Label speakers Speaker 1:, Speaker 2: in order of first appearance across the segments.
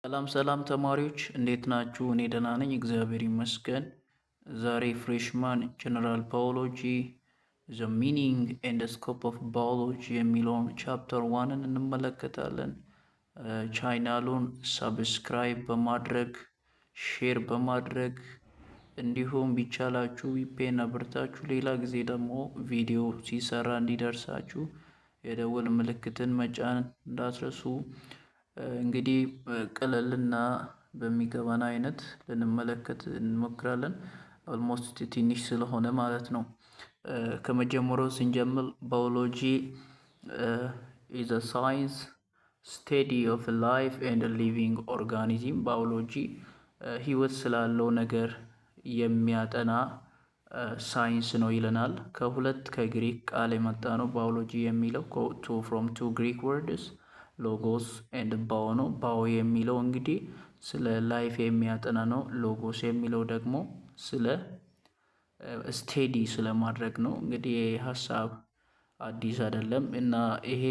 Speaker 1: ሰላም ተማሪዎች እንዴት ናችሁ? እኔ ደህና ነኝ፣ እግዚአብሔር ይመስገን። ዛሬ ፍሬሽማን ጀነራል ባዮሎጂ ዘ ሚኒንግ ኤንድ ስኮፕ ኦፍ ባዮሎጂ የሚለውን ቻፕተር ዋንን እንመለከታለን። ቻናሉን ሰብስክራይብ በማድረግ ሼር በማድረግ እንዲሁም ቢቻላችሁ ቪፒኤን አብርታችሁ ሌላ ጊዜ ደግሞ ቪዲዮ ሲሰራ እንዲደርሳችሁ የደወል ምልክትን መጫን እንዳትረሱ። እንግዲህ ቀለልና በሚገባን አይነት ልንመለከት እንሞክራለን። ኦልሞስት ትንሽ ስለሆነ ማለት ነው። ከመጀመሪያው ስንጀምር ባዮሎጂ ኢዝ አ ሳይንስ ስቴዲ ኦፍ ላይፍ ኤንድ ሊቪንግ ኦርጋኒዝም። ባዮሎጂ ህይወት ስላለው ነገር የሚያጠና ሳይንስ ነው ይለናል። ከግሪክ ቃል የመጣ ነው ባዮሎጂ የሚለው ፍሮም ቱ ግሪክ ወርድስ ሎጎስ ኤንድ ባዮ ነው። ባዮ የሚለው እንግዲህ ስለ ላይፍ የሚያጠና ነው። ሎጎስ የሚለው ደግሞ ስለ ስቴዲ ስለማድረግ ነው። እንግዲህ ይሄ ሀሳብ አዲስ አይደለም እና ይሄ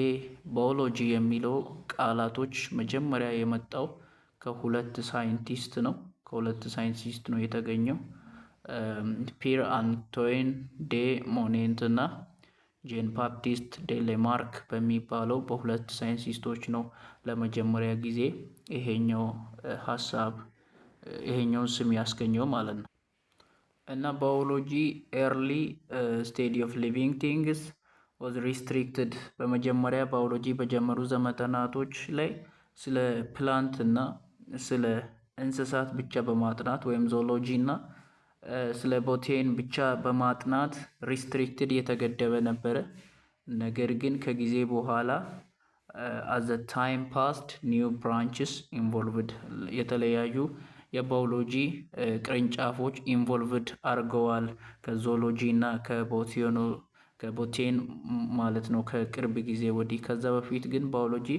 Speaker 1: ባዮሎጂ የሚለው ቃላቶች መጀመሪያ የመጣው ከሁለት ሳይንቲስት ነው የተገኘው። ፒር አንቶይን ዴ ሞኔንት እና ጄን ባፕቲስት ዴሌማርክ በሚባለው በሁለት ሳይንቲስቶች ነው ለመጀመሪያ ጊዜ ይሄኛውን ስም ያስገኘው ማለት ነው። እና ባዮሎጂ ኤርሊ ስቴዲ ኦፍ ሊቪንግ ቲንግስ ዋዝ ሪስትሪክትድ። በመጀመሪያ ባዮሎጂ በጀመሩ ዘመናቶች ላይ ስለ ፕላንት እና ስለ እንስሳት ብቻ በማጥናት ወይም ዞሎጂ እና ስለ ቦቴን ብቻ በማጥናት ሪስትሪክትድ የተገደበ ነበረ። ነገር ግን ከጊዜ በኋላ as the time passed new branches involved የተለያዩ የባዮሎጂ ቅርንጫፎች ኢንቮልቭድ አድርገዋል ከዞሎጂ እና ከቦቴን ማለት ነው ከቅርብ ጊዜ ወዲህ። ከዛ በፊት ግን ባዮሎጂ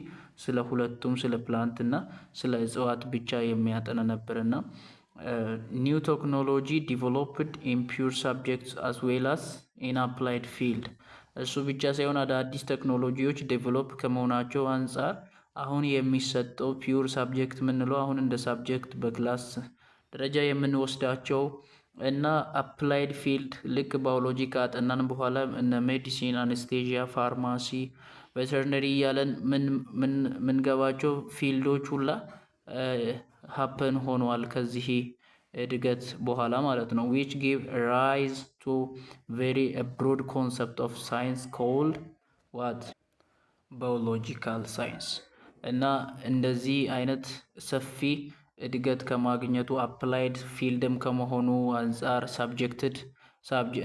Speaker 1: ስለ ሁለቱም ስለ ፕላንት እና ስለ እጽዋት ብቻ የሚያጠና ነበርና ኒው ቴክኖሎጂ ዲቨሎፕድ ኢን ፒውር ሳብጀክትስ አስ ዌል አስ ኢን አፕላይድ ፊልድ። እሱ ብቻ ሳይሆን አዳዲስ ቴክኖሎጂዎች ዴቨሎፕ ከመሆናቸው አንጻር አሁን የሚሰጠው ፒውር ሳብጀክት የምንለው አሁን እንደ ሳብጀክት በክላስ ደረጃ የምንወስዳቸው እና አፕላይድ ፊልድ ልክ ባዮሎጂ ካጠናን በኋላ እነ ሜዲሲን፣ አነስቴዥያ፣ ፋርማሲ፣ ቬተርነሪ እያለን ምንገባቸው ፊልዶች ሁላ ሀፐን ሆኗል ከዚህ እድገት በኋላ ማለት ነው። which give rise to very broad concept of science called what biological science። እና እንደዚህ አይነት ሰፊ እድገት ከማግኘቱ አፕላይድ ፊልድም ከመሆኑ አንጻር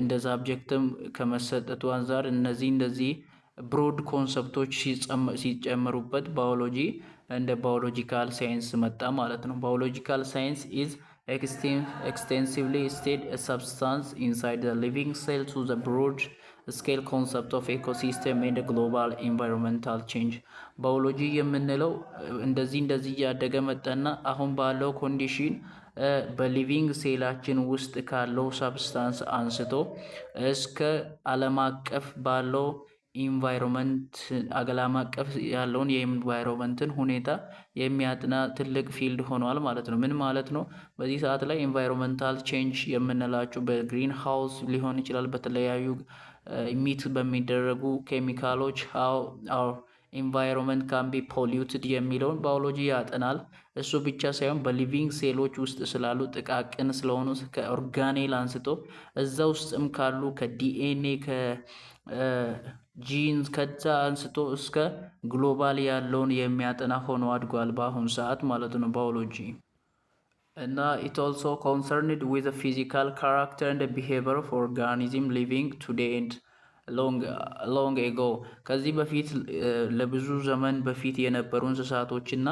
Speaker 1: እንደ ሳብጀክትም ከመሰጠቱ አንጻር እንደዚህ ብሮድ ኮንሰፕቶች ሲጨመሩበት ባዮሎጂ እንደ ባዮሎጂካል ሳይንስ መጣ ማለት ነው። ባዮሎጂካል ሳይንስ ኢዝ extensively studied a substance inside the living cell to the broad scale concept of ecosystem and global environmental change። ባዮሎጂ የምንለው እንደዚህ እያደገ መጣና አሁን ባለው ኮንዲሽን በሊቪንግ ሴላችን ውስጥ ካለው ሰብስታንስ አንስቶ እስከ ዓለም አቀፍ ባለው ኢንቫይሮንመንት ዓለም አቀፍ ያለውን የኢንቫይሮንመንትን ሁኔታ የሚያጥና ትልቅ ፊልድ ሆኗል ማለት ነው። ምን ማለት ነው? በዚህ ሰዓት ላይ ኢንቫይሮንመንታል ቼንጅ የምንላቸው በግሪን ሃውስ ሊሆን ይችላል፣ በተለያዩ ኢሚት በሚደረጉ ኬሚካሎች how our environment can be polluted የሚለውን ባዮሎጂ ያጠናል። እሱ ብቻ ሳይሆን በሊቪንግ ሴሎች ውስጥ ስላሉ ጥቃቅን ስለሆኑ ከኦርጋኔል አንስቶ እዛ ውስጥም ካሉ ከዲኤንኤ ጂንስ ከዛ አንስቶ እስከ ግሎባል ያለውን የሚያጠና ሆኖ አድጓል በአሁኑ ሰዓት ማለት ነው ባዮሎጂ። እና it also concerned with the physical character and the behavior of organism living today and long ago። ከዚህ በፊት ለብዙ ዘመን በፊት የነበሩ እንስሳቶችና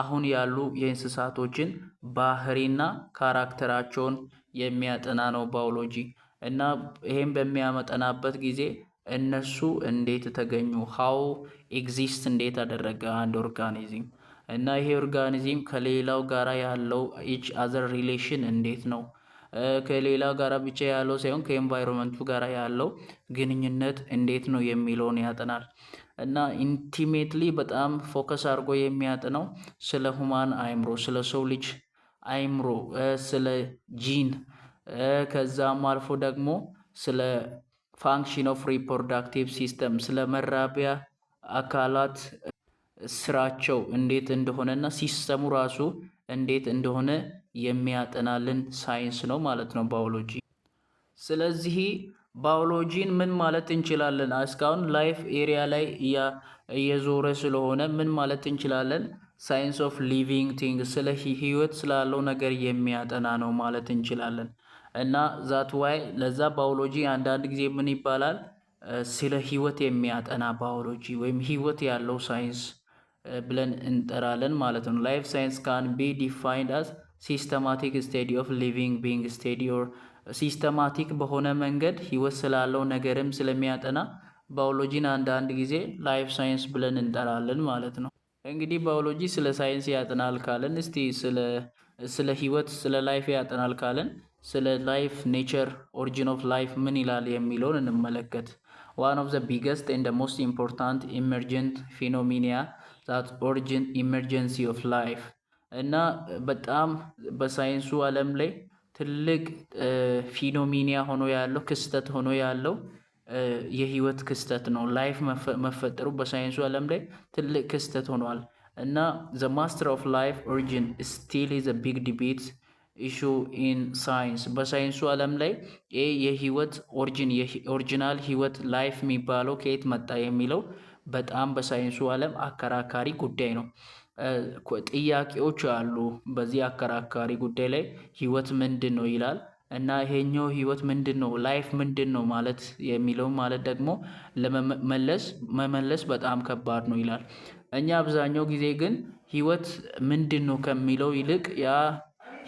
Speaker 1: አሁን ያሉ የእንስሳቶችን ባህሪና ካራክተራቸውን የሚያጠና ነው ባዮሎጂ። እና ይሄን በሚያመጠናበት ጊዜ እነሱ እንዴት ተገኙ፣ how exist እንዴት አደረገ አንድ ኦርጋኒዝም እና ይሄ ኦርጋኒዝም ከሌላው ጋራ ያለው each other relation እንዴት ነው፣ ከሌላ ጋራ ብቻ ያለው ሳይሆን ከኤንቫይሮንመንቱ ጋራ ያለው ግንኙነት እንዴት ነው የሚለውን ያጠናል። እና ኢንቲሜትሊ በጣም ፎከስ አድርጎ የሚያጥነው ስለ ሁማን አይምሮ፣ ስለ ሰው ልጅ አይምሮ፣ ስለ ጂን፣ ከዛም አልፎ ደግሞ ስለ ፋንክሽን ኦፍ ሪፕሮዳክቲቭ ሲስተም፣ ስለ መራቢያ አካላት ስራቸው እንዴት እንደሆነና ሲስተሙ ራሱ እንዴት እንደሆነ የሚያጠናልን ሳይንስ ነው ማለት ነው ባዮሎጂ። ስለዚህ ባዮሎጂን ምን ማለት እንችላለን? እስካሁን ላይፍ ኤሪያ ላይ እየዞረ ስለሆነ ምን ማለት እንችላለን? ሳይንስ ኦፍ ሊቪንግ ቲንግ፣ ስለ ህይወት ስላለው ነገር የሚያጠና ነው ማለት እንችላለን። እና ዛት ዋይ ለዛ ባዮሎጂ አንዳንድ ጊዜ ምን ይባላል? ስለ ህይወት የሚያጠና ባዮሎጂ ወይም ህይወት ያለው ሳይንስ ብለን እንጠራለን ማለት ነው። ላይፍ ሳይንስ ካን ቢ ዲፋይንድ አስ ሲስተማቲክ ስቴዲ ኦፍ ሊቪንግ ቢንግ ስቴዲ ኦር ሲስተማቲክ በሆነ መንገድ ህይወት ስላለው ነገርም ስለሚያጠና ባዮሎጂን አንዳንድ ጊዜ ላይፍ ሳይንስ ብለን እንጠራለን ማለት ነው። እንግዲህ ባዮሎጂ ስለ ሳይንስ ያጠናል ካለን እስቲ ስለ ህይወት ስለ ላይፍ ያጠናል ካለን ስለ ላይፍ ኔቸር ኦሪጂን ኦፍ ላይፍ ምን ይላል የሚለውን እንመለከት። ዋን ኦፍ ዘ ቢገስት ኤንድ ሞስት ኢምፖርታንት ኢመርጀንት ፊኖሚኒያ ዛት ኦሪጂን ኢመርጀንሲ ኦፍ ላይፍ እና በጣም በሳይንሱ ዓለም ላይ ትልቅ ፊኖሚኒያ ሆኖ ያለው ክስተት ሆኖ ያለው የህይወት ክስተት ነው። ላይፍ መፈጠሩ በሳይንሱ ዓለም ላይ ትልቅ ክስተት ሆኗል እና ዘ ማስተር ኦፍ ላይፍ ኦሪጂን ስቲል ኢዝ ቢግ ዲቤት ኢሹ ኢን ሳይንስ። በሳይንሱ ዓለም ላይ የህይወት ኦሪጂናል ህይወት ላይፍ የሚባለው ከየት መጣ የሚለው በጣም በሳይንሱ ዓለም አከራካሪ ጉዳይ ነው። ጥያቄዎች አሉ በዚህ አከራካሪ ጉዳይ ላይ። ህይወት ምንድን ነው ይላል እና ይሄኛው ህይወት ምንድን ነው ላይፍ ምንድን ነው ማለት የሚለው ማለት ደግሞ መመለስ በጣም ከባድ ነው ይላል። እኛ አብዛኛው ጊዜ ግን ህይወት ምንድን ነው ከሚለው ይልቅ ያ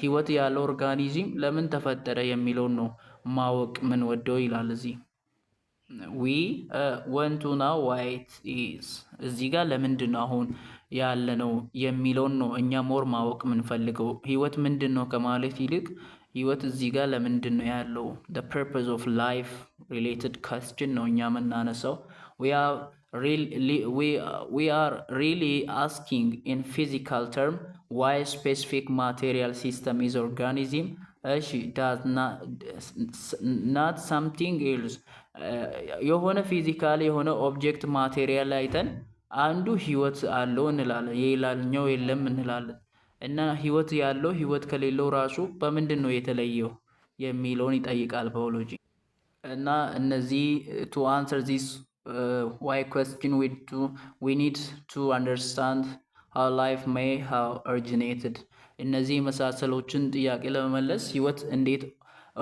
Speaker 1: ህይወት ያለው ኦርጋኒዝም ለምን ተፈጠረ የሚለውን ነው ማወቅ ምን ወደው ይላል እዚህ ዊ ወንት ቱ ናው ዋይ ኢት ኢዝ። እዚህ ጋር ለምንድን ነው አሁን ያለ ነው የሚለውን ነው እኛ ሞር ማወቅ የምንፈልገው። ህይወት ምንድን ነው ከማለት ይልቅ ህይወት እዚህ ጋር ለምንድን ነው ያለው the purpose of life related question ነው እኛ የምናነሳው። we are really asking in physical term why specific material system is organism እሺ does not something else የሆነ ፊዚካል የሆነ ኦብጀክት ማቴሪያል አይተን አንዱ ህይወት አለው እንላለን፣ የሌላኛው የለም እንላለን። እና ህይወት ያለው ህይወት ከሌለው ራሱ በምንድን ነው የተለየው የሚለውን ይጠይቃል ባዮሎጂ። እና እነዚህ to answer this why question we need to understand how life may have originated። እነዚህ የመሳሰሎችን ጥያቄ ለመመለስ ህይወት እንዴት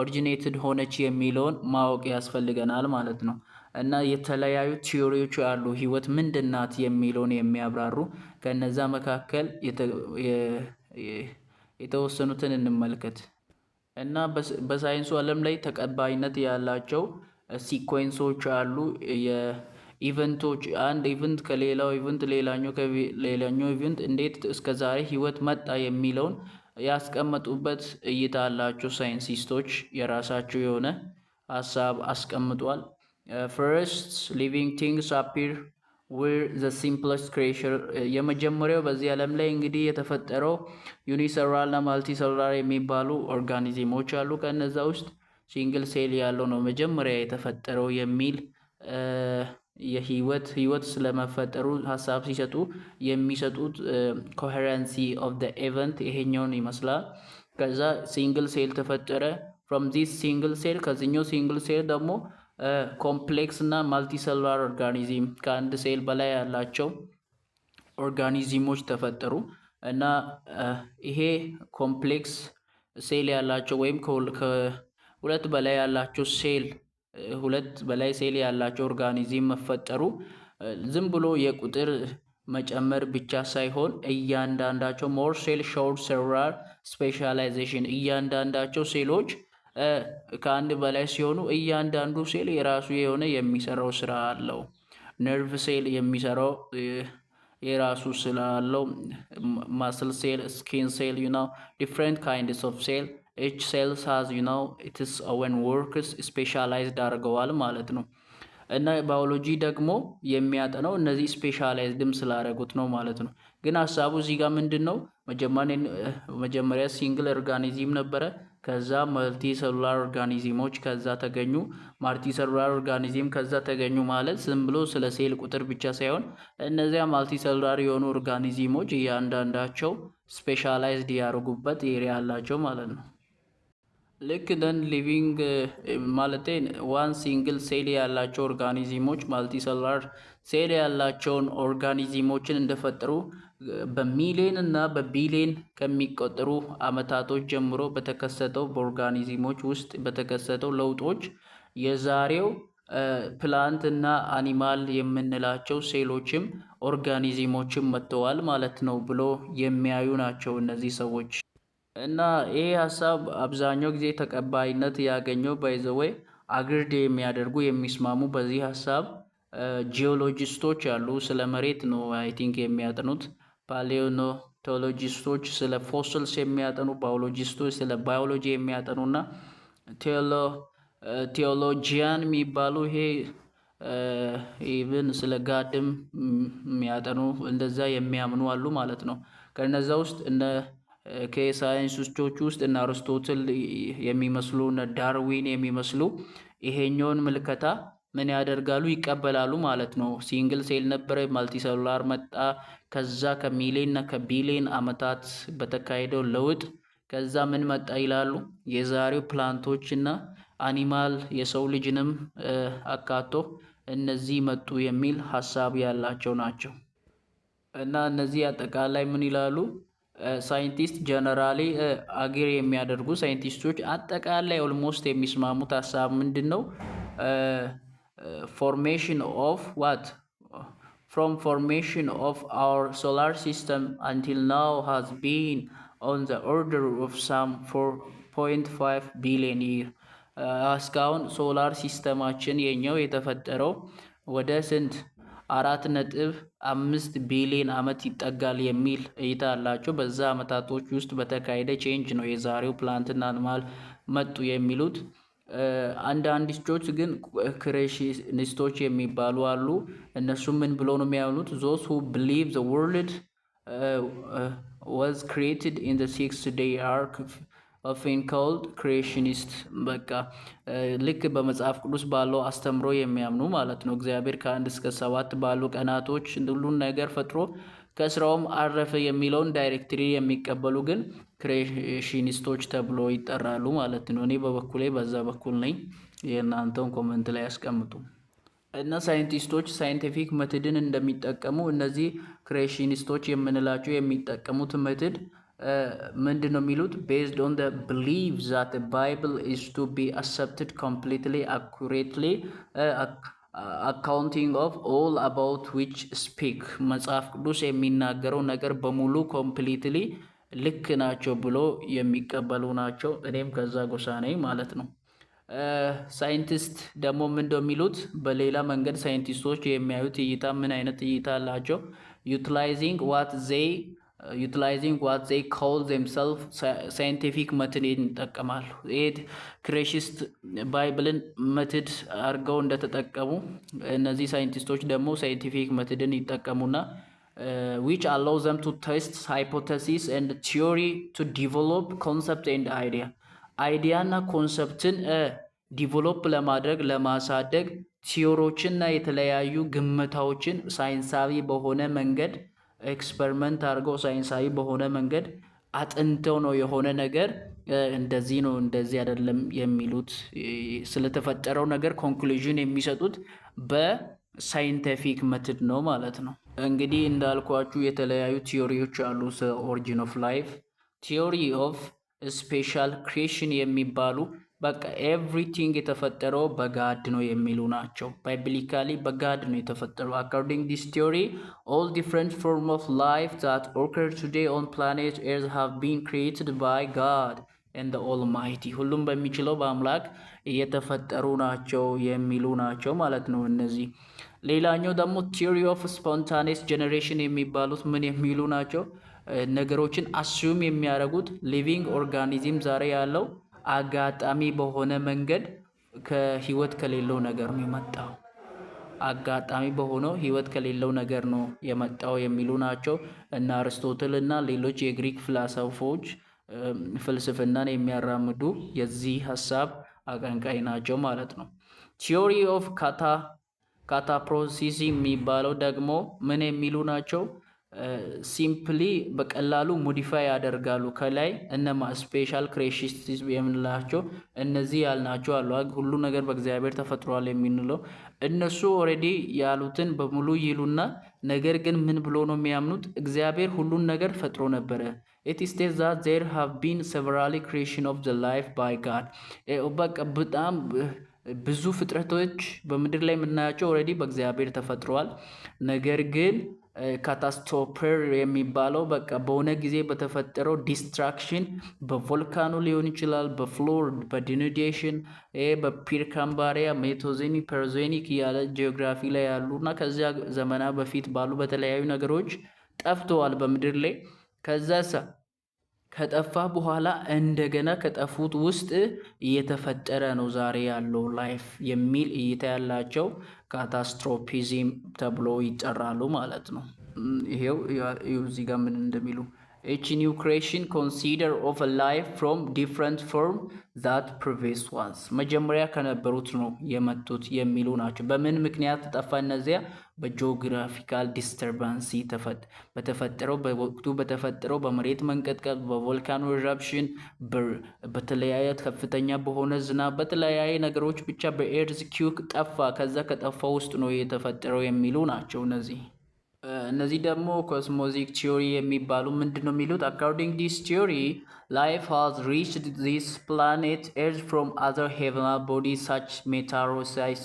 Speaker 1: ኦሪጂኔትድ ሆነች የሚለውን ማወቅ ያስፈልገናል ማለት ነው። እና የተለያዩ ቲዮሪዎች አሉ ህይወት ምንድናት የሚለውን የሚያብራሩ። ከነዛ መካከል የተወሰኑትን እንመልከት። እና በሳይንሱ ዓለም ላይ ተቀባይነት ያላቸው ሲኮንሶች አሉ። የኢቨንቶች አንድ ኢቨንት ከሌላው ኢቨንት ሌላኛው ኢቨንት እንዴት እስከዛሬ ህይወት መጣ የሚለውን ያስቀመጡበት እይታ አላቸው ሳይንቲስቶች። የራሳቸው የሆነ ሀሳብ አስቀምጧል። ፈርስት ሊቪንግ ቲንግስ አፒር ዌር ዘ ሲምፕለስት ክሬቸር። የመጀመሪያው በዚህ ዓለም ላይ እንግዲህ የተፈጠረው ዩኒሰራል እና ማልቲሰራል የሚባሉ ኦርጋኒዝሞች አሉ። ከነዛ ውስጥ ሲንግል ሴል ያለው ነው መጀመሪያ የተፈጠረው የሚል ህይወት ስለመፈጠሩ ሀሳብ ሲሰጡ የሚሰጡት ኮሄረንሲ ኦፍ ዘ ኢቨንት ይሄኛውን ይመስላል። ከዛ ሲንግል ሴል ተፈጠረ። ፍሮም ዚስ ሲንግል ሴል ከዚህኛው ሲንግል ሴል ደግሞ ኮምፕሌክስ እና ማልቲሰሉላር ኦርጋኒዝም ከአንድ ሴል በላይ ያላቸው ኦርጋኒዝሞች ተፈጠሩ። እና ይሄ ኮምፕሌክስ ሴል ያላቸው ወይም ከሁለት በላይ ያላቸው ሁለት በላይ ሴል ያላቸው ኦርጋኒዝም መፈጠሩ ዝም ብሎ የቁጥር መጨመር ብቻ ሳይሆን እያንዳንዳቸው ሞር ሴል ሾውድ ሴሉላር ስፔሻላይዜሽን እያንዳንዳቸው ሴሎች ከአንድ በላይ ሲሆኑ እያንዳንዱ ሴል የራሱ የሆነ የሚሰራው ስራ አለው። ነርቭ ሴል የሚሰራው የራሱ ስራ አለው። ማስል ሴል፣ ስኪን ሴል ዲፍረንት ካይንድስ ኦፍ ሴል ኤች ሴልስ ሃዝ ኢትስ ኦውን ወርክስ ስፔሻላይዝድ አድርገዋል ማለት ነው። እና ባዮሎጂ ደግሞ የሚያጠነው እነዚህ ስፔሻላይዝድም ስላደረጉት ነው ማለት ነው። ግን ሀሳቡ እዚህ ጋር ምንድን ነው? መጀመሪያ ሲንግል ኦርጋኒዝም ነበረ። ከዛ መልቲ ሰሉላር ኦርጋኒዝሞች ከዛ ተገኙ። ማልቲ ሰሉላር ኦርጋኒዝም ከዛ ተገኙ ማለት ዝም ብሎ ስለ ሴል ቁጥር ብቻ ሳይሆን እነዚያ ማልቲ ሰሉላር የሆኑ ኦርጋኒዝሞች እያንዳንዳቸው ስፔሻላይዝድ ያደርጉበት ኤሪያ አላቸው ማለት ነው። ልክ ደን ሊቪንግ ማለቴ ዋን ሲንግል ሴል ያላቸው ኦርጋኒዝሞች ማልቲ ሰሉላር ሴል ያላቸውን ኦርጋኒዝሞችን እንደፈጠሩ በሚሊዮን እና በቢሊዮን ከሚቆጠሩ አመታቶች ጀምሮ በተከሰተው በኦርጋኒዝሞች ውስጥ በተከሰተው ለውጦች የዛሬው ፕላንት እና አኒማል የምንላቸው ሴሎችም ኦርጋኒዝሞችም መጥተዋል ማለት ነው ብሎ የሚያዩ ናቸው እነዚህ ሰዎች። እና ይሄ ሀሳብ አብዛኛው ጊዜ ተቀባይነት ያገኘው ባይዘወይ አግርድ የሚያደርጉ የሚስማሙ በዚህ ሀሳብ ጂኦሎጂስቶች አሉ። ስለ መሬት ነው አይ ቲንክ የሚያጠኑት። ፓሊዮኖቶሎጂስቶች ስለ ፎሲልስ የሚያጠኑ፣ ባዮሎጂስቶች ስለ ባዮሎጂ የሚያጠኑና ቴዎሎጂያን የሚባሉ ይሄ ኢቭን ስለ ጋድም የሚያጠኑ እንደዛ የሚያምኑ አሉ ማለት ነው። ከነዛ ውስጥ ከሳይንቲስቶች ውስጥ እነ አርስቶትል የሚመስሉ እነ ዳርዊን የሚመስሉ ይሄኛውን ምልከታ ምን ያደርጋሉ? ይቀበላሉ ማለት ነው። ሲንግል ሴል ነበረ፣ ማልቲ ሰሉላር መጣ። ከዛ ከሚሊዮን እና ከቢሊዮን አመታት በተካሄደው ለውጥ ከዛ ምን መጣ ይላሉ? የዛሬው ፕላንቶች እና አኒማል የሰው ልጅንም አካቶ እነዚህ መጡ የሚል ሀሳብ ያላቸው ናቸው። እና እነዚህ አጠቃላይ ምን ይላሉ? ሳይንቲስት ጀነራሊ አግሪ የሚያደርጉ ሳይንቲስቶች አጠቃላይ ኦልሞስት የሚስማሙት ሀሳብ ምንድን ነው? ፎርሜሽን ኦፍ ዋት ፍሮም ፎርሜሽን ኦፍ አወር ሶላር ሲስተም አንቲል ናው ሃዝ ቢን ኦን ዘ ኦርደር ኦፍ ሳም 4.5 ቢሊዮን ይር። እስካሁን ሶላር ሲስተማችን የኛው የተፈጠረው ወደ ስንት 4.5 ቢሊዮን አመት ይጠጋል የሚል እይታ አላቸው። በዛ አመታቶች ውስጥ በተካሄደ ቼንጅ ነው የዛሬው ፕላንትና አኒማል መጡ የሚሉት። አንዳንዶች ግን ክሬሽኒስቶች የሚባሉ አሉ። እነሱ ምን ብሎ ነው የሚያምኑት? those who believe the world was created in the sixth day are often called creationist። በቃ ልክ በመጽሐፍ ቅዱስ ባለው አስተምሮ የሚያምኑ ማለት ነው። እግዚአብሔር ከ1 እስከ 7 ባሉ ቀናቶች ሁሉን ነገር ፈጥሮ ከስራውም አረፈ የሚለውን ዳይሬክትሪ የሚቀበሉ ግን ክሬሽኒስቶች ተብሎ ይጠራሉ ማለት ነው። እኔ በበኩሌ በዛ በኩል ነኝ። የእናንተውን ኮመንት ላይ ያስቀምጡ። እና ሳይንቲስቶች ሳይንቲፊክ መትድን እንደሚጠቀሙ እነዚህ ክሬሽኒስቶች የምንላቸው የሚጠቀሙት መትድ ምንድን ነው የሚሉት? ቤዝድ ኦን the belief that the Bible is to be accepted completely accurately accounting of all about which speak። መጽሐፍ ቅዱስ የሚናገረው ነገር በሙሉ ኮምፕሊትሊ ልክ ናቸው ብሎ የሚቀበሉ ናቸው። እኔም ከዛ ጎሳ ነኝ ማለት ነው። ሳይንቲስት ደግሞ ምን እንደሚሉት በሌላ መንገድ ሳይንቲስቶች የሚያዩት እይታ ምን አይነት እይታ አላቸው? ዩቲላይዚንግ ዋት ዜይ ኮል ዜምሰልፍ ሳይንቲፊክ መትድ ይጠቀማሉ። ይሄ ክሬሽኒስት ባይብልን መትድ አድርገው እንደተጠቀሙ እነዚህ ሳይንቲስቶች ደግሞ ሳይንቲፊክ መትድን ይጠቀሙና which allow them to test hypothesis and theory to develop concept and አይዲያ እና ኮንሰፕትን ዲቨሎፕ ለማድረግ ለማሳደግ ቲዮሪዎችና የተለያዩ ግምታዎችን ሳይንሳዊ በሆነ መንገድ ኤክስፐሪመንት አድርገው ሳይንሳዊ በሆነ መንገድ አጥንተው ነው የሆነ ነገር እንደዚህ ነው እንደዚህ አይደለም የሚሉት። ስለተፈጠረው ነገር ኮንክሉዥን የሚሰጡት በሳይንቲፊክ መትድ ነው ማለት ነው። እንግዲህ እንዳልኳችሁ የተለያዩ ቲዮሪዎች አሉ። ኦሪጂን ኦፍ ላይፍ፣ ቲዮሪ ኦፍ ስፔሻል ክሪኤሽን የሚባሉ በቃ ኤቭሪቲንግ የተፈጠረው በጋድ ነው የሚሉ ናቸው። ባይብሊካሊ በጋድ ነው የተፈጠረው። አኮርዲንግ ዲስ ቲዮሪ ኦል ዲፍረንት ፎርም ኦፍ ላይፍ ዛት ኦከር ቱዴይ ኦን ፕላኔት ኤርዝ ሃቭ ቢን ክሪኤትድ ባይ ጋድ ኤንድ ኦልማይቲ። ሁሉም በሚችለው በአምላክ እየተፈጠሩ ናቸው የሚሉ ናቸው ማለት ነው እነዚህ። ሌላኛው ደግሞ ቲዮሪ ኦፍ ስፖንታኔስ ጀነሬሽን የሚባሉት ምን የሚሉ ናቸው? ነገሮችን አስዩም የሚያደርጉት ሊቪንግ ኦርጋኒዝም ዛሬ ያለው አጋጣሚ በሆነ መንገድ ከህይወት ከሌለው ነገር ነው የመጣው። አጋጣሚ በሆነው ህይወት ከሌለው ነገር ነው የመጣው የሚሉ ናቸው። እና አርስቶትል እና ሌሎች የግሪክ ፍላሰፎች ፍልስፍናን የሚያራምዱ የዚህ ሀሳብ አቀንቃይ ናቸው ማለት ነው። ቲዮሪ ኦፍ ካታፕሮሲስ የሚባለው ደግሞ ምን የሚሉ ናቸው? ሲምፕሊ በቀላሉ ሞዲፋይ ያደርጋሉ። ከላይ እነማ ስፔሻል ክሬሽንስ የምንላቸው እነዚህ ያልናቸው አሉ። ሁሉ ነገር በእግዚአብሔር ተፈጥሯል የምንለው እነሱ ኦልሬዲ ያሉትን በሙሉ ይሉና ነገር ግን ምን ብሎ ነው የሚያምኑት? እግዚአብሔር ሁሉን ነገር ፈጥሮ ነበረ። it states that there have been several creation of the life by God። በቃ በጣም ብዙ ፍጥረቶች በምድር ላይ የምናያቸው ኦልሬዲ በእግዚአብሔር ተፈጥሯል። ነገር ግን ካታስቶፐር የሚባለው በቃ በሆነ ጊዜ በተፈጠረው ዲስትራክሽን በቮልካኖ ሊሆን ይችላል፣ በፍሎር በዲኑዴሽን በፒርካምባሪያ ሜቶዜኒክ ፐርዞኒክ እያለ ጂኦግራፊ ላይ ያሉ እና ከዚያ ዘመና በፊት ባሉ በተለያዩ ነገሮች ጠፍተዋል በምድር ላይ። ከዛ ከጠፋ በኋላ እንደገና ከጠፉት ውስጥ እየተፈጠረ ነው ዛሬ ያለው ላይፍ የሚል እይታ ያላቸው ካታስትሮፊዝም ተብሎ ይጠራሉ ማለት ነው። ይሄው እዚህ ጋር ምን እንደሚሉ each new creation consider of a life from different form that previous ones መጀመሪያ ከነበሩት ነው የመጡት የሚሉ ናቸው። በምን ምክንያት ተጠፋ? እነዚያ በጂኦግራፊካል ዲስተርባንስ በተፈጠረው በወቅቱ በተፈጠረው በመሬት መንቀጥቀጥ፣ በቮልካኖ ኢረፕሽን፣ በተለያየ ከፍተኛ በሆነ ዝናብ፣ በተለያየ ነገሮች ብቻ በኤርዝ ኪውክ ጠፋ። ከዛ ከጠፋ ውስጥ ነው የተፈጠረው የሚሉ ናቸው። እነዚህ ደግሞ ኮስሞዚክ ቲዮሪ የሚባሉ ምንድን ነው የሚሉት? አኮርዲንግ ዲስ ቲዮሪ ላይፍ ሃዝ ሪችድ ዚስ ፕላኔት ኤርዝ ፍሮም አዘር ሄቨናል ቦዲ ሳች ሜታሮሳይስ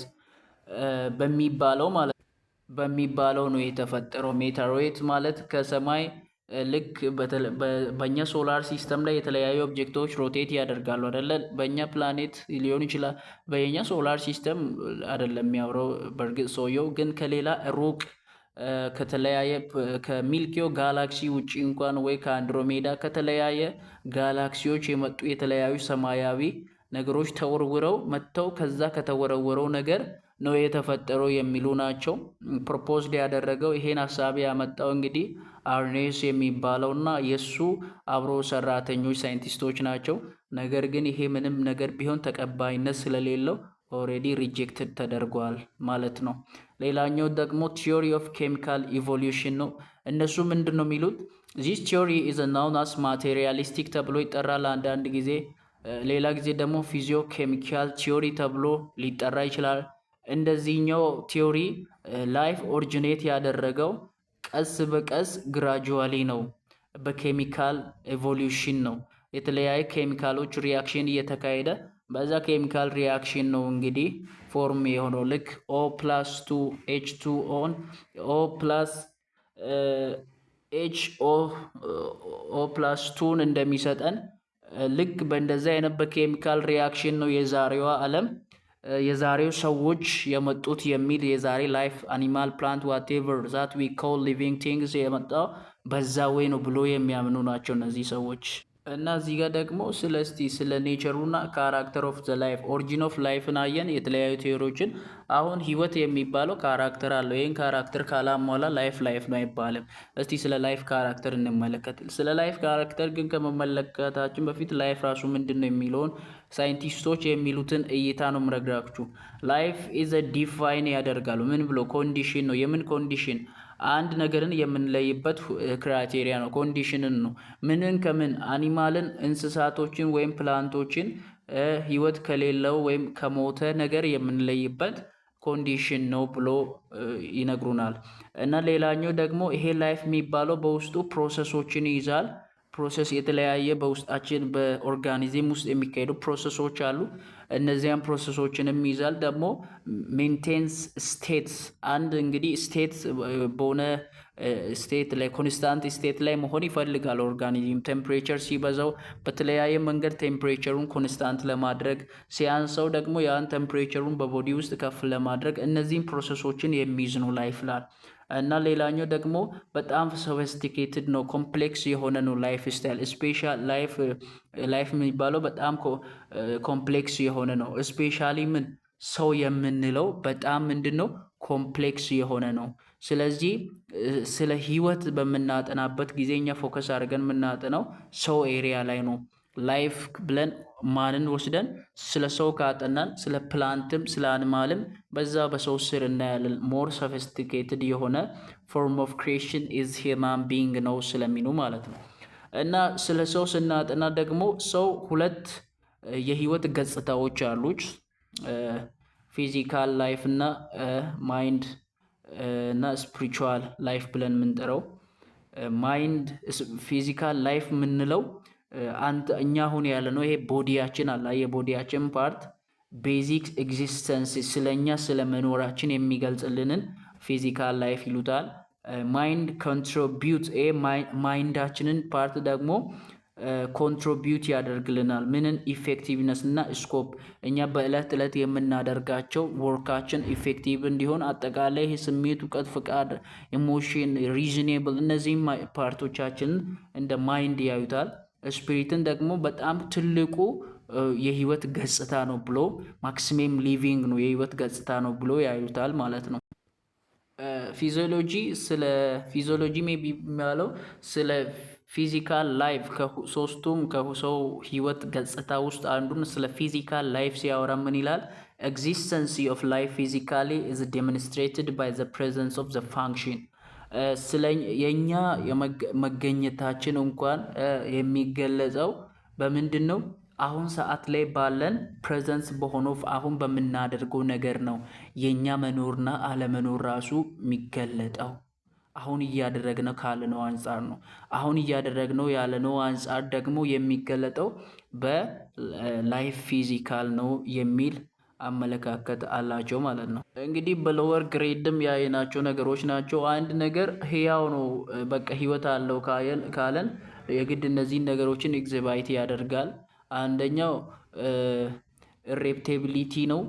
Speaker 1: በሚባለው ነው የተፈጠረው። ሜታሮይት ማለት ከሰማይ ልክ በእኛ ሶላር ሲስተም ላይ የተለያዩ ኦብጀክቶች ሮቴት ያደርጋሉ አይደለ? በእኛ ፕላኔት ሊሆን ይችላል፣ በእኛ ሶላር ሲስተም አይደለም የሚያወራው። በእርግጥ ሰውየው ግን ከሌላ ሩቅ ከተለያየ ከሚልኪዮ ጋላክሲ ውጪ እንኳን ወይ ከአንድሮሜዳ ከተለያየ ጋላክሲዎች የመጡ የተለያዩ ሰማያዊ ነገሮች ተወርውረው መጥተው ከዛ ከተወረወረው ነገር ነው የተፈጠረው የሚሉ ናቸው። ፕሮፖዝድ ያደረገው ይሄን ሀሳብ ያመጣው እንግዲህ አርኔስ የሚባለውና የሱ አብሮ ሰራተኞች ሳይንቲስቶች ናቸው። ነገር ግን ይሄ ምንም ነገር ቢሆን ተቀባይነት ስለሌለው ኦልሬዲ ሪጀክትድ ተደርጓል ማለት ነው። ሌላኛው ደግሞ ቲዮሪ ኦፍ ኬሚካል ኢቮሉሽን ነው። እነሱ ምንድን ነው የሚሉት? ዚስ ቲዮሪ ኢዝ ናውን አስ ማቴሪያሊስቲክ ተብሎ ይጠራል አንዳንድ ጊዜ። ሌላ ጊዜ ደግሞ ፊዚዮ ኬሚካል ቲዮሪ ተብሎ ሊጠራ ይችላል። እንደዚህኛው ቲዮሪ ላይፍ ኦሪጂኔት ያደረገው ቀስ በቀስ ግራጁዋሊ ነው፣ በኬሚካል ኤቮሉሽን ነው። የተለያዩ ኬሚካሎች ሪያክሽን እየተካሄደ በዛ ኬሚካል ሪያክሽን ነው እንግዲህ ፎርም የሆነው። ልክ O + 2 H2O O + 2 እንደሚሰጠን ልክ በእንደዛ አይነት በኬሚካል ሪያክሽን ነው የዛሬዋ ዓለም የዛሬው ሰዎች የመጡት የሚል የዛሬ ላይፍ አኒማል ፕላንት ዋቴቨር ዛት ዊ ኮል ሊቪንግ ቲንግስ የመጣው በዛ ወይ ነው ብሎ የሚያምኑ ናቸው እነዚህ ሰዎች። እና እዚህ ጋር ደግሞ ስለ ኔቸሩና ካራክተር ኦፍ ዘ ላይፍ ኦሪጂን ኦፍ ላይፍን አየን፣ የተለያዩ ቴዎሪዎችን። አሁን ህይወት የሚባለው ካራክተር አለው። ይህን ካራክተር ካላሟላ ላይፍ ነው አይባልም። እስቲ ስለ ላይፍ ካራክተር እንመለከት። ስለ ላይፍ ካራክተር ግን ከመመለከታችን በፊት ላይፍ ራሱ ምንድን ነው የሚለውን ሳይንቲስቶች የሚሉትን እይታ ነው የምነግራችሁ። ላይፍ ኢዝ ዲፋይን ያደርጋሉ። ምን ብሎ? ኮንዲሽን ነው። የምን ኮንዲሽን? አንድ ነገርን የምንለይበት ክራይቴሪያ ነው። ኮንዲሽንን ነው። ምንን ከምን? አኒማልን፣ እንስሳቶችን ወይም ፕላንቶችን ህይወት ከሌለው ወይም ከሞተ ነገር የምንለይበት ኮንዲሽን ነው ብሎ ይነግሩናል። እና ሌላኛው ደግሞ ይሄ ላይፍ የሚባለው በውስጡ ፕሮሰሶችን ይይዛል። ፕሮሰስ የተለያየ በውስጣችን በኦርጋኒዝም ውስጥ የሚካሄዱ ፕሮሰሶች አሉ። እነዚያን ፕሮሰሶችንም ይይዛል። ደግሞ ሜንቴንስ ስቴትስ አንድ እንግዲህ ስቴት በሆነ ስቴት ላይ ኮንስታንት ስቴት ላይ መሆን ይፈልጋል ኦርጋኒዝም። ቴምፕሬቸር ሲበዛው በተለያየ መንገድ ቴምፕሬቸሩን ኮንስታንት ለማድረግ፣ ሲያንሰው ደግሞ ያን ቴምፕሬቸሩን በቦዲ ውስጥ ከፍ ለማድረግ እነዚህን ፕሮሰሶችን የሚይዝ ነው ላይፍ ላል እና ሌላኛው ደግሞ በጣም ሶፊስቲኬትድ ነው፣ ኮምፕሌክስ የሆነ ነው ላይፍ ስታይል። ስፔሻል ላይፍ የሚባለው በጣም ኮምፕሌክስ የሆነ ነው። ስፔሻሊ ምን ሰው የምንለው በጣም ምንድነው ኮምፕሌክስ የሆነ ነው። ስለዚህ ስለ ህይወት በምናጠናበት ጊዜ እኛ ፎከስ አድርገን የምናጠናው ሰው ኤሪያ ላይ ነው። ላይፍ ብለን ማንን ወስደን ስለ ሰው ካጠናን ስለ ፕላንትም ስለ አኒማልም በዛ በሰው ስር እናያለን። ሞር ሶፊስቲኬትድ የሆነ ፎርም ኦፍ ክሪኤሽን ኢዝ ሂውማን ቢንግ ነው ስለሚሉ ማለት ነው። እና ስለ ሰው ስናጠና ደግሞ ሰው ሁለት የህይወት ገጽታዎች አሉት። ፊዚካል ላይፍ እና ማይንድ እና ስፒሪቹዋል ላይፍ ብለን የምንጠራው። ማይንድ ፊዚካል ላይፍ የምንለው እኛ አሁን ያለ ነው። ይሄ ቦዲያችን አለ። የቦዲያችን ፓርት ቤዚክ ኤግዚስተንስ ስለኛ ስለመኖራችን የሚገልጽልንን ፊዚካል ላይፍ ይሉታል። ማይንድ ኮንትሪቢዩት ማይንዳችንን ፓርት ደግሞ ኮንትሪቢዩት ያደርግልናል። ምንን ኢፌክቲቭነስ እና ስኮፕ እኛ በእለት እለት የምናደርጋቸው ወርካችን ኢፌክቲቭ እንዲሆን አጠቃላይ ይሄ ስሜት፣ እውቀት፣ ፍቃድ፣ ኢሞሽን፣ ሪዝኔብል እነዚህም ፓርቶቻችንን እንደ ማይንድ ያዩታል። ስፒሪትን ደግሞ በጣም ትልቁ የህይወት ገጽታ ነው ብሎ ማክሲመም ሊቪንግ ነው የህይወት ገጽታ ነው ብሎ ያዩታል ማለት ነው። ፊዚዮሎጂ ስለ ፊዚዮሎጂ ሜቢ የሚባለው ስለ ፊዚካል ላይፍ ከሶስቱም ከሰው ህይወት ገጽታ ውስጥ አንዱን ስለ ፊዚካል ላይፍ ሲያወራ ምን ይላል? ኤግዚስተንስ ኦፍ ላይፍ ፊዚካሊ ኢዝ ዴሞንስትሬትድ ባይ ዘ ፕሬዘንስ ኦፍ ዘ ፋንክሽን። ስለ የኛ መገኘታችን እንኳን የሚገለጸው በምንድን ነው? አሁን ሰዓት ላይ ባለን ፕሬዘንስ በሆነው አሁን በምናደርገው ነገር ነው የኛ መኖርና አለመኖር ራሱ የሚገለጠው። አሁን እያደረግነው ካለነው አንጻር ነው። አሁን እያደረግነው ያለነው አንጻር ደግሞ የሚገለጠው በላይፍ ፊዚካል ነው የሚል አመለካከት አላቸው ማለት ነው። እንግዲህ በሎወር ግሬድም ያየናቸው ነገሮች ናቸው። አንድ ነገር ህያው ነው በቃ ህይወት አለው ካለን የግድ እነዚህን ነገሮችን ኤግዚባይት ያደርጋል። አንደኛው ሬፕቴቢሊቲ ነው።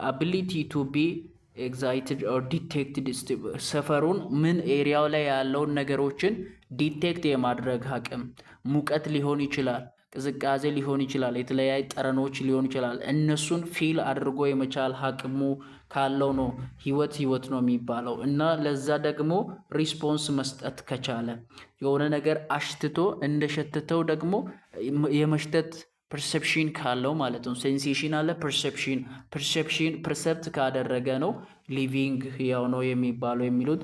Speaker 1: አቢሊቲ ቱ ቢ ኤግዛይትድ ኦር ዲቴክትድ ሰፈሩን ምን ኤሪያው ላይ ያለውን ነገሮችን ዲቴክት የማድረግ አቅም፣ ሙቀት ሊሆን ይችላል፣ ቅዝቃዜ ሊሆን ይችላል፣ የተለያዩ ጠረኖች ሊሆን ይችላል። እነሱን ፊል አድርጎ የመቻል አቅሙ ካለው ነው ህይወት ነው የሚባለው። እና ለዛ ደግሞ ሪስፖንስ መስጠት ከቻለ የሆነ ነገር አሽትቶ እንደሸተተው ደግሞ የመሽተት ፐርሰፕሽን ካለው ማለት ነው። ሴንሴሽን አለ፣ ፐርሰፕሽን ፐርሰፕት ካደረገ ነው ሊቪንግ ህያው ነው የሚባለው የሚሉት።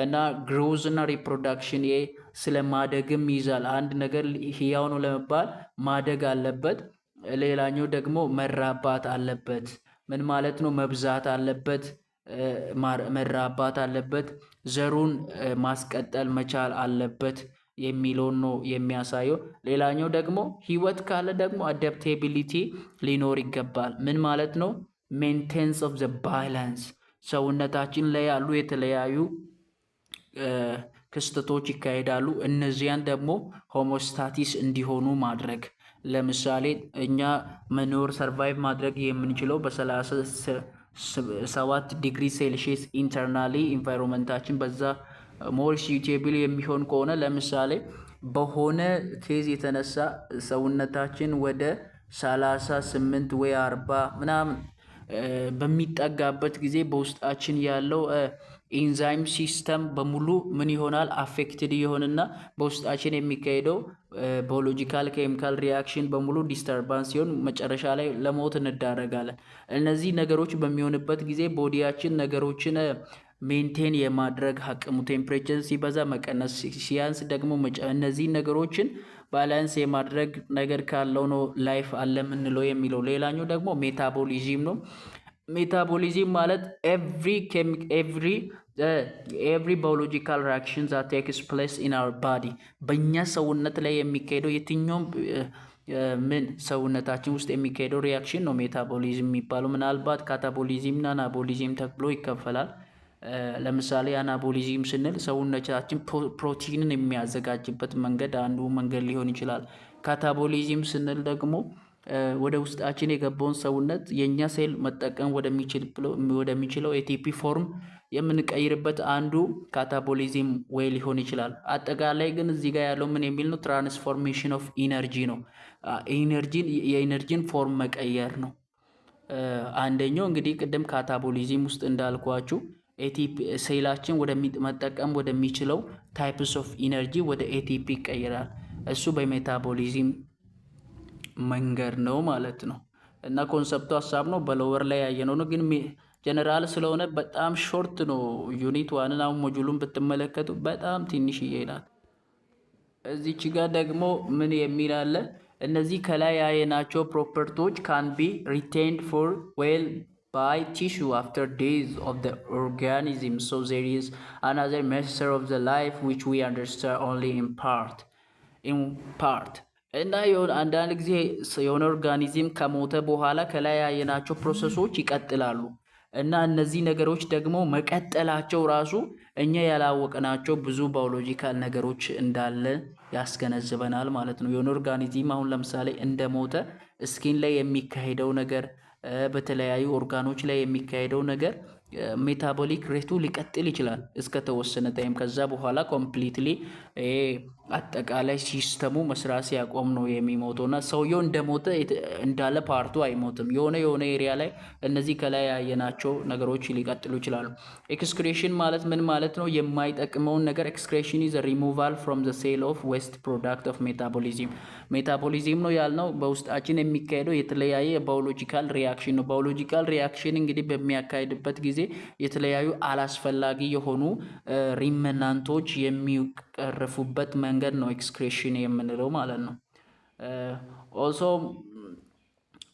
Speaker 1: እና ግሮዝ እና ሪፕሮዳክሽን ስለ ማደግም ይዛል። አንድ ነገር ህያው ነው ለመባል ማደግ አለበት። ሌላኛው ደግሞ መራባት አለበት። ምን ማለት ነው? መብዛት አለበት፣ መራባት አለበት፣ ዘሩን ማስቀጠል መቻል አለበት የሚለውን ነው የሚያሳየው። ሌላኛው ደግሞ ህይወት ካለ ደግሞ አዳፕቴቢሊቲ ሊኖር ይገባል። ምን ማለት ነው? ሜንቴንስ ኦፍ ዘ ባላንስ ሰውነታችን ላይ ያሉ የተለያዩ ክስተቶች ይካሄዳሉ። እነዚያን ደግሞ ሆሞስታቲስ እንዲሆኑ ማድረግ። ለምሳሌ እኛ መኖር ሰርቫይቭ ማድረግ የምንችለው በ37 ዲግሪ ሴልሺየስ ኢንተርናሊ ኢንቫይሮንመንታችን በዛ ሞር ሱቴብል የሚሆን ከሆነ ለምሳሌ በሆነ ኬዝ የተነሳ ሰውነታችን ወደ 38 ወይ 40 ምናምን በሚጠጋበት ጊዜ በውስጣችን ያለው ኢንዛይም ሲስተም በሙሉ ምን ይሆናል? አፌክትድ ይሆንና በውስጣችን የሚካሄደው ባዮሎጂካል ኬሚካል ሪያክሽን በሙሉ ዲስተርባንስ ሲሆን መጨረሻ ላይ ለሞት እንዳረጋለን። እነዚህ ነገሮች በሚሆንበት ጊዜ ቦዲያችን ነገሮችን ሜንቴን የማድረግ አቅሙ ቴምፕሬቸር ሲበዛ መቀነስ፣ ሲያንስ ደግሞ እነዚህ ነገሮችን ባላንስ የማድረግ ነገር ካለው ነው ላይፍ አለ የምንለው የሚለው። ሌላኛው ደግሞ ሜታቦሊዝም ነው። ሜታቦሊዝም ማለት ኤቭሪ ባዮሎጂካል ሪአክሽን ዛት ቴክስ ፕሌስ ኢን አወር ባዲ በእኛ ሰውነት ላይ የሚካሄደው የትኛውም ሰውነታችን ውስጥ የሚካሄደው ሪያክሽን ነው ሜታቦሊዝም የሚባለው። ምናልባት ካታቦሊዝም እና አናቦሊዝም ተብሎ ይከፈላል። ለምሳሌ አናቦሊዝም ስንል ሰውነታችን ፕሮቲንን የሚያዘጋጅበት መንገድ አንዱ መንገድ ሊሆን ይችላል። ካታቦሊዝም ስንል ደግሞ ወደ ውስጣችን የገባውን ሰውነት የኛ ሴል መጠቀም ወደሚችለው ኤቲፒ ፎርም የምንቀይርበት አንዱ ካታቦሊዝም ወይ ሊሆን ይችላል። አጠቃላይ ግን እዚህ ጋር ያለው ምን የሚል ነው? ትራንስፎርሜሽን ኦፍ ኢነርጂ ነው። የኢነርጂን ፎርም መቀየር ነው። አንደኛው እንግዲህ ቅድም ካታቦሊዝም ውስጥ እንዳልኳችሁ ኤቲፒ ሴላችን መጠቀም ወደሚችለው ታይፕስ ኦፍ ኢነርጂ ወደ ኤቲፒ ይቀየራል። እሱ በሜታቦሊዝም መንገድ ነው ማለት ነው። እና ኮንሰፕቱ ሀሳብ ነው በሎወር ላይ ያየነው ነው፣ ግን ጀነራል ስለሆነ በጣም ሾርት ነው። ዩኒት ዋንን አሁን ሞጁሉን ብትመለከቱ በጣም ትንሽዬ ናት። እዚች ጋር ደግሞ ምን የሚል አለ? እነዚህ ከላይ ያየናቸው ፕሮፐርቲዎች ካን ቢ ሪቴንድ ፎር ዌል by tissue after days of the organism, so there is another measure of the life which we understand only in part. እና አንዳንድ ጊዜ የሆነ ኦርጋኒዝም ከሞተ በኋላ ከላይ ያየናቸው ፕሮሰሶች ይቀጥላሉ እና እነዚህ ነገሮች ደግሞ መቀጠላቸው ራሱ እኛ ያላወቅናቸው ብዙ ባዮሎጂካል ነገሮች እንዳለ ያስገነዝበናል ማለት ነው። የሆነ ኦርጋኒዝም አሁን ለምሳሌ እንደሞተ ስኪን ላይ የሚካሄደው ነገር፣ በተለያዩ ኦርጋኖች ላይ የሚካሄደው ነገር ሜታቦሊክ ሬቱ ሊቀጥል ይችላል እስከ ተወሰነ ታይም። ከዛ በኋላ ኮምፕሊትሊ አጠቃላይ ሲስተሙ መስራት ሲያቆም ነው የሚሞተው እና ሰውየው እንደሞተ እንዳለ ፓርቱ አይሞትም። የሆነ ኤሪያ ላይ እነዚህ ከላይ ያየናቸው ነገሮች ሊቀጥሉ ይችላሉ። ኤክስክሬሽን ማለት ምን ማለት ነው? የማይጠቅመውን ነገር ኤክስክሬሽን ኢዝ ሪሙቫል ፍሮም ዘ ሴል ኦፍ ዌስት ፕሮዳክት ኦፍ ሜታቦሊዝም። ሜታቦሊዝም ነው ያልነው በውስጣችን የሚካሄደው የተለያየ ባዮሎጂካል ሪያክሽን ነው። ባዮሎጂካል ሪያክሽን እንግዲህ በሚያካሄድበት ጊዜ የተለያዩ አላስፈላጊ የሆኑ ሪመናንቶች የሚቀርፉበት መንገድ ነው ኤክስክሬሽን የምንለው ማለት ነው። ኦልሶ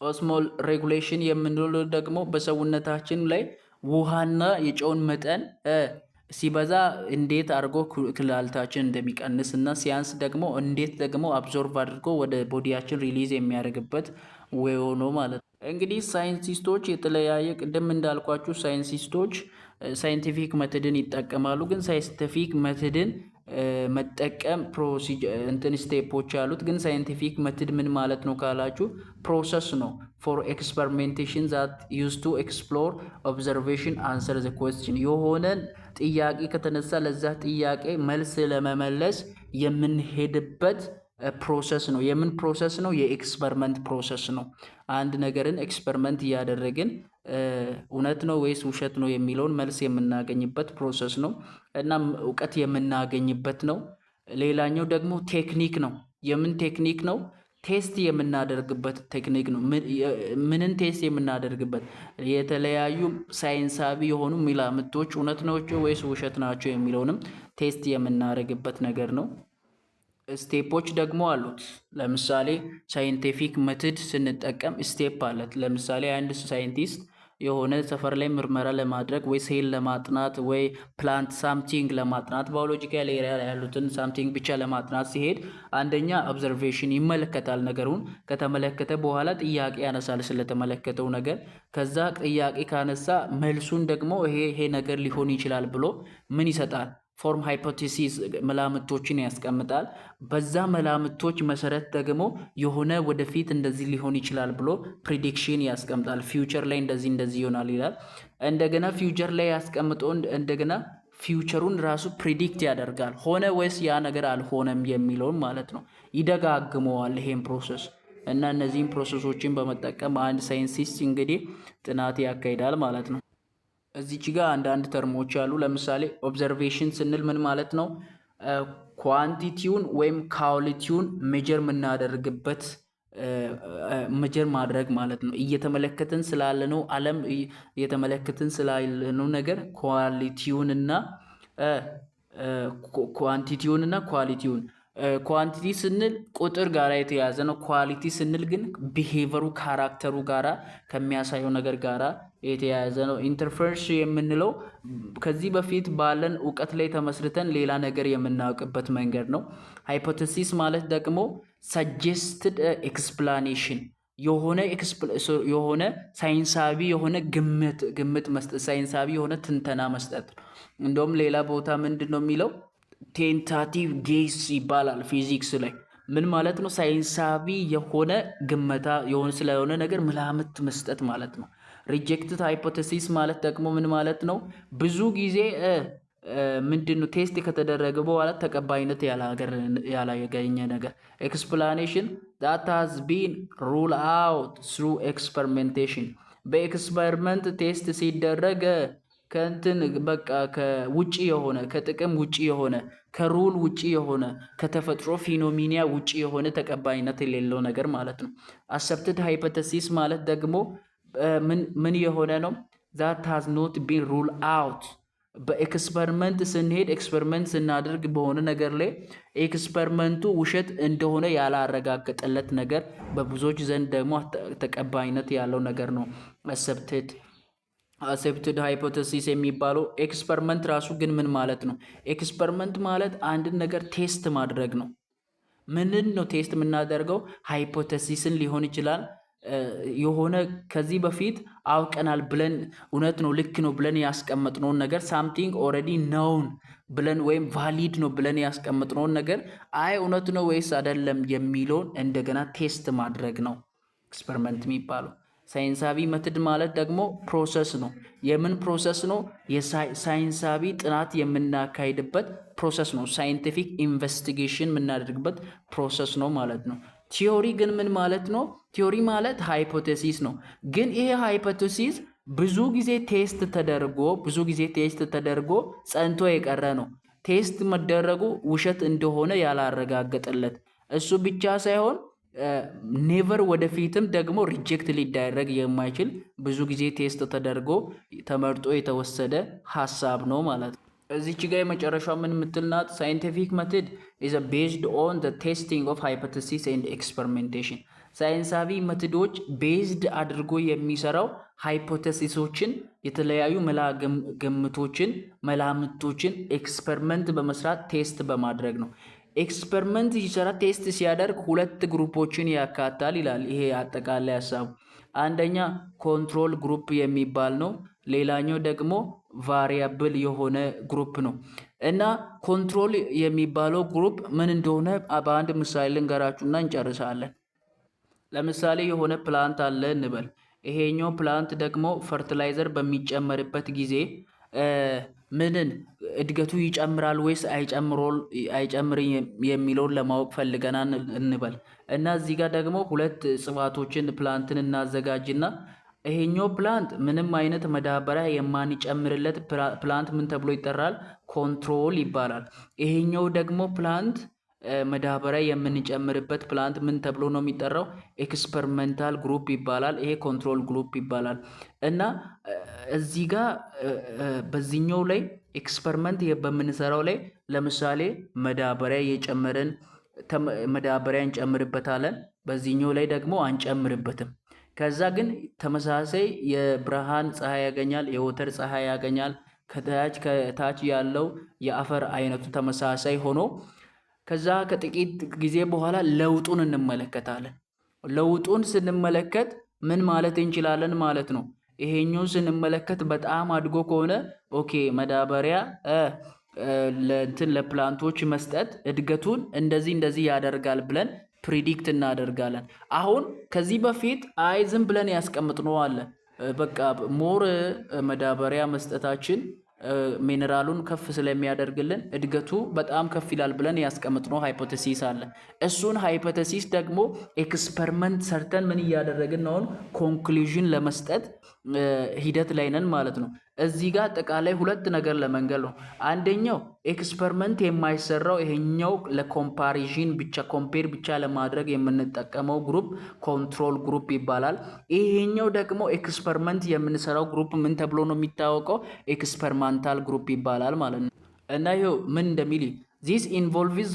Speaker 1: ኦስሞል ሬጉሌሽን የምንለው ደግሞ በሰውነታችን ላይ ውሃና የጨውን መጠን ሲበዛ እንዴት አድርጎ ኩላሊታችን እንደሚቀንስ እና ሲያንስ ደግሞ እንዴት ደግሞ አብዞርቭ አድርጎ ወደ ቦዲያችን ሪሊዝ የሚያደርግበት ወይ ሆኖ ማለት ነው። እንግዲህ ሳይንቲስቶች የተለያየ ቅድም እንዳልኳችሁ ሳይንቲስቶች ሳይንቲፊክ መትድን ይጠቀማሉ። ግን ሳይንቲፊክ መትድን መጠቀም እንትን ስቴፖች አሉት። ግን ሳይንቲፊክ መትድ ምን ማለት ነው ካላችሁ ፕሮሰስ ነው። ፎር ኤክስፐሪሜንቴሽን ዛት ዩዝ ቱ ኤክስፕሎር ኦብዘርቬሽን አንሰር ዘ ኩዌስችን። የሆነን ጥያቄ ከተነሳ ለዛ ጥያቄ መልስ ለመመለስ የምንሄድበት ፕሮሰስ ነው። የምን ፕሮሰስ ነው? የኤክስፐሪመንት ፕሮሰስ ነው። አንድ ነገርን ኤክስፐሪመንት እያደረግን እውነት ነው ወይስ ውሸት ነው የሚለውን መልስ የምናገኝበት ፕሮሰስ ነው እና እውቀት የምናገኝበት ነው። ሌላኛው ደግሞ ቴክኒክ ነው። የምን ቴክኒክ ነው? ቴስት የምናደርግበት ቴክኒክ ነው። ምንን ቴስት የምናደርግበት? የተለያዩ ሳይንሳዊ የሆኑ መላምቶች እውነት ናቸው ወይስ ውሸት ናቸው የሚለውንም ቴስት የምናደርግበት ነገር ነው። ስቴፖች ደግሞ አሉት። ለምሳሌ ሳይንቲፊክ መትድ ስንጠቀም ስቴፕ አለት። ለምሳሌ አንድ ሳይንቲስት የሆነ ሰፈር ላይ ምርመራ ለማድረግ ወይ ሴል ለማጥናት ወይ ፕላንት ሳምቲንግ ለማጥናት ባዮሎጂካል ኤሪያ ላይ ያሉትን ሳምቲንግ ብቻ ለማጥናት ሲሄድ አንደኛ ኦብዘርቬሽን ይመለከታል። ነገሩን ከተመለከተ በኋላ ጥያቄ ያነሳል ስለተመለከተው ነገር። ከዛ ጥያቄ ካነሳ መልሱን ደግሞ ይሄ ነገር ሊሆን ይችላል ብሎ ምን ይሰጣል? ፎርም ሃይፖቴሲስ መላምቶችን ያስቀምጣል። በዛ መላምቶች መሰረት ደግሞ የሆነ ወደፊት እንደዚህ ሊሆን ይችላል ብሎ ፕሪዲክሽን ያስቀምጣል። ፊውቸር ላይ እንደዚህ ይሆናል ይላል። እንደገና ፊውቸር ላይ ያስቀምጦ እንደገና ፊውቸሩን ራሱ ፕሪዲክት ያደርጋል። ሆነ ወይስ ያ ነገር አልሆነም የሚለውን ማለት ነው። ይደጋግመዋል ይሄን ፕሮሰስ እና እነዚህን ፕሮሰሶችን በመጠቀም አንድ ሳይንቲስት እንግዲህ ጥናት ያካሂዳል ማለት ነው። እዚች ጋር አንዳንድ ተርሞች አሉ። ለምሳሌ ኦብዘርቬሽን ስንል ምን ማለት ነው? ኳንቲቲውን ወይም ኳሊቲውን ሜጀር የምናደርግበት ሜጀር ማድረግ ማለት ነው። እየተመለከትን ስላለነው ዓለም እየተመለከትን ስላለነው ነገር ኳሊቲውንና ኳሊቲውን ኳንቲቲ ስንል ቁጥር ጋር የተያዘ ነው። ኳሊቲ ስንል ግን ቢሄቨሩ ካራክተሩ ጋራ ከሚያሳየው ነገር ጋራ የተያያዘ ነው። ኢንተርፈረንስ የምንለው ከዚህ በፊት ባለን እውቀት ላይ ተመስርተን ሌላ ነገር የምናውቅበት መንገድ ነው። ሃይፖቴሲስ ማለት ደግሞ ሰጀስትድ ኤክስፕላኔሽን የሆነ ሳይንሳዊ የሆነ ግምት መስጠት፣ ሳይንሳዊ የሆነ ትንተና መስጠት። እንደውም ሌላ ቦታ ምንድን ነው የሚለው ቴንታቲቭ ጌስ ይባላል ፊዚክስ ላይ። ምን ማለት ነው? ሳይንሳዊ የሆነ ግመታ ስለሆነ ነገር መላምት መስጠት ማለት ነው። ሪጀክትድ ሃይፖቴሲስ ማለት ደግሞ ምን ማለት ነው? ብዙ ጊዜ ምንድነው ቴስት ከተደረገ በኋላ ተቀባይነት ያላገኘ ነገር። ኤክስፕላኔሽን that has been ruled out through experimentation በኤክስፐሪመንት ቴስት ሲደረግ ከእንትን በቃ ከውጪ የሆነ ከጥቅም ውጪ የሆነ ከሩል ውጪ የሆነ ከተፈጥሮ ፊኖሚኒያ ውጪ የሆነ ተቀባይነት የሌለው ነገር ማለት ነው። አክሰፕትድ ሃይፖቴሲስ ማለት ደግሞ ምን የሆነ ነው? that has not been ruled out በኤክስፐሪመንት ስንሄድ ኤክስፐሪመንት ስናደርግ በሆነ ነገር ላይ ኤክስፐሪመንቱ ውሸት እንደሆነ ያላረጋገጠለት ነገር በብዙዎች ዘንድ ደግሞ ተቀባይነት ያለው ነገር ነው አክሰፕትድ ሃይፖቴሲስ የሚባለው። ኤክስፐሪመንት ራሱ ግን ምን ማለት ነው? ኤክስፐሪመንት ማለት አንድን ነገር ቴስት ማድረግ ነው። ምንን ነው ቴስት የምናደርገው? ሃይፖቴሲስን ሊሆን ይችላል የሆነ ከዚህ በፊት አውቀናል ብለን እውነት ነው ልክ ነው ብለን ያስቀመጥነውን ነገር ሳምቲንግ ኦልሬዲ ነውን ብለን ወይም ቫሊድ ነው ብለን ያስቀመጥነውን ነገር አይ እውነት ነው ወይስ አይደለም የሚለውን እንደገና ቴስት ማድረግ ነው ኤክስፐሪመንት የሚባለው። ሳይንሳዊ መትድ ማለት ደግሞ ፕሮሰስ ነው። የምን ፕሮሰስ ነው? የሳይንሳዊ ጥናት የምናካሂድበት ፕሮሰስ ነው። ሳይንቲፊክ ኢንቨስቲጌሽን የምናደርግበት ፕሮሰስ ነው ማለት ነው። ቲዮሪ ግን ምን ማለት ነው? ቲዮሪ ማለት ሃይፖቴሲስ ነው። ግን ይሄ ሃይፖቴሲስ ብዙ ጊዜ ቴስት ተደርጎ ጸንቶ የቀረ ነው። ቴስት መደረጉ ውሸት እንደሆነ ያላረጋገጠለት እሱ ብቻ ሳይሆን ኔቨር ወደፊትም ደግሞ ሪጀክት ሊዳረግ የማይችል ብዙ ጊዜ ቴስት ተደርጎ ተመርጦ የተወሰደ ሀሳብ ነው ማለት ነው። እዚች ጋር የመጨረሻው ምን ምትልናት? ሳይንቲፊክ መትድ is based on the testing of hypothesis and experimentation። ሳይንሳዊ መትዶች ቤዝድ አድርጎ የሚሰራው ሃይፖቴሲሶችን የተለያዩ ግምቶችን መላምቶችን ኤክስፐሪመንት በመስራት ቴስት በማድረግ ነው። ኤክስፐሪመንት ሲሰራ ቴስት ሲያደርግ ሁለት ግሩፖችን ያካታል ይላል። ይሄ አጠቃላይ ሀሳቡ አንደኛ ኮንትሮል ግሩፕ የሚባል ነው። ሌላኛው ደግሞ ቫሪያብል የሆነ ግሩፕ ነው። እና ኮንትሮል የሚባለው ግሩፕ ምን እንደሆነ በአንድ ምሳሌ ልንገራችሁና እንጨርሳለን። ለምሳሌ የሆነ ፕላንት አለ እንበል። ይሄኛው ፕላንት ደግሞ ፈርቲላይዘር በሚጨመርበት ጊዜ ምንን እድገቱ ይጨምራል ወይስ አይጨምር የሚለውን ለማወቅ ፈልገናል እንበል። እና እዚህ ጋር ደግሞ ሁለት እጽዋቶችን ፕላንትን እናዘጋጅና ይሄኛው ፕላንት ምንም አይነት መዳበሪያ የማንጨምርለት ፕላንት ምን ተብሎ ይጠራል? ኮንትሮል ይባላል። ይሄኛው ደግሞ ፕላንት መዳበሪያ የምንጨምርበት ፕላንት ምን ተብሎ ነው የሚጠራው? ኤክስፐሪመንታል ግሩፕ ይባላል። ይሄ ኮንትሮል ግሩፕ ይባላል። እና እዚህ ጋር በዚህኛው ላይ ኤክስፐሪመንት በምንሰራው ላይ ለምሳሌ መዳበሪያ የጨመረን መዳበሪያ እንጨምርበታለን። በዚህኛው ላይ ደግሞ አንጨምርበትም። ከዛ ግን ተመሳሳይ የብርሃን ፀሐይ ያገኛል፣ የወተር ፀሐይ ያገኛል። ከታች ያለው የአፈር አይነቱ ተመሳሳይ ሆኖ ከዛ ከጥቂት ጊዜ በኋላ ለውጡን እንመለከታለን። ለውጡን ስንመለከት ምን ማለት እንችላለን ማለት ነው? ይሄኛውን ስንመለከት በጣም አድጎ ከሆነ ኦኬ መዳበሪያ ለፕላንቶች መስጠት እድገቱን እንደዚህ ያደርጋል ብለን ፕሪዲክት እናደርጋለን። አሁን ከዚህ በፊት ዝም ብለን ያስቀምጥነው አለ። በቃ ሞር መዳበሪያ መስጠታችን ሚነራሉን ከፍ ስለሚያደርግልን እድገቱ በጣም ከፍ ይላል ብለን ያስቀምጥነው ሃይፖቴሲስ አለ። እሱን ሃይፖቴሲስ ደግሞ ኤክስፐሪመንት ሰርተን ምን እያደረግን ነው? ኮንክሉዥን ለመስጠት ሂደት ላይ ነን ማለት ነው። እዚህ ጋር አጠቃላይ ሁለት ነገር ለመንገል ነው። አንደኛው ኤክስፐሪመንት የማይሰራው ይሄኛው ለኮምፓሪዥን ብቻ ኮምፔር ብቻ ለማድረግ የምንጠቀመው ግሩፕ ኮንትሮል ግሩፕ ይባላል። ይሄኛው ደግሞ ኤክስፐሪመንት የምንሰራው ግሩፕ ምን ተብሎ ነው የሚታወቀው? ኤክስፐሪመንታል ግሩፕ ይባላል ማለት ነው። እና ይሄው ምን እንደሚል ዚስ ኢንቮልቭስ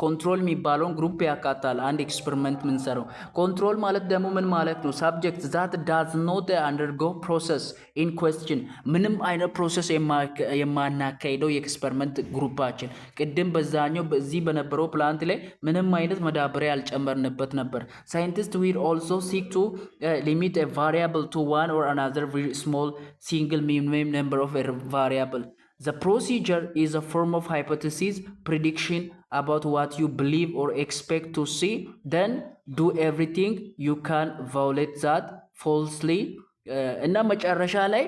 Speaker 1: ኮንትሮል የሚባለውን ግሩፕ ያካታል። አንድ ኤክስፐሪመንት ምንሰራው ኮንትሮል ማለት ደግሞ ምን ማለት ነው? ሳብጀክት ዛት ዳዝ ኖት አንደርጎ ፕሮሰስ ኢን ኩዌስችን ምንም አይነት ፕሮሰስ የማናካሄደው የኤክስፐሪመንት ግሩፓችን ቅድም በዛኛው በዚህ በነበረው ፕላንት ላይ ምንም አይነት መዳበሪያ ያልጨመርንበት ነበር። ሳይንቲስት ዊል ኦልሶ ሲክ ቱ ሊሚት ኤ ቫሪያብል ቱ ዋን ኦር አናዘር ቬሪ ስሞል ሲንግል ሚኒመም ነምበር ኦፍ ኤ ቫሪያብል The procedure is a form of hypothesis prediction about what you believe or expect to see. Then do everything you can violate that falsely. እና መጨረሻ ላይ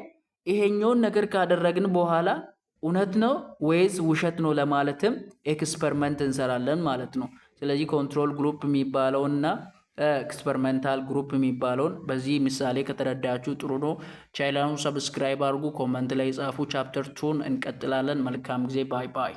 Speaker 1: ይሄኛውን ነገር ካደረግን በኋላ እውነት ነው ወይስ ውሸት ነው ለማለትም ኤክስፐሪመንት እንሰራለን ማለት ነው። ስለዚህ ኮንትሮል ግሩፕ የሚባለውና ኤክስፐሪመንታል ግሩፕ የሚባለውን በዚህ ምሳሌ ከተረዳችሁ ጥሩ ነው። ቻናሉን ሰብስክራይብ አድርጉ፣ ኮመንት ላይ ጻፉ። ቻፕተር 2 እንቀጥላለን። መልካም ጊዜ። ባይ ባይ።